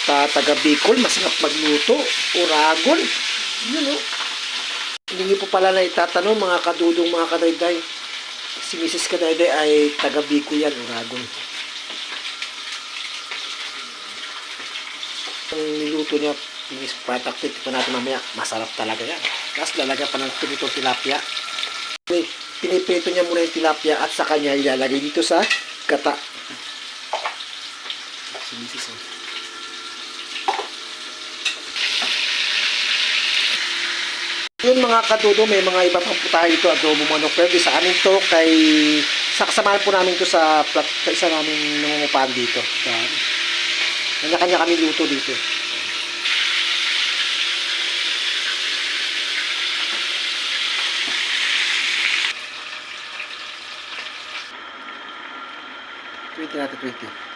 taga Bicol, masarap magluto. Uragon. Yun o. Hindi po pala na itatanong mga kadudong, mga kadayday. Si Mrs. Kadayday ay taga Bicol yan, Uragon. Ang niluto niya, pataktik pa natin mamaya, masarap talaga yan. Tapos lalagyan pa ng pinitong tilapia. Piniprito niya muna yung tilapia at sa kanya ilalagay dito sa gata. Si Mrs. Yun mga kadudo, may mga iba pang putahe dito, adobo manok. Pero sa amin to, kasamahan po namin to sa isa namin nangungupahan dito. Kanya-kanya kami luto dito. Natin 20.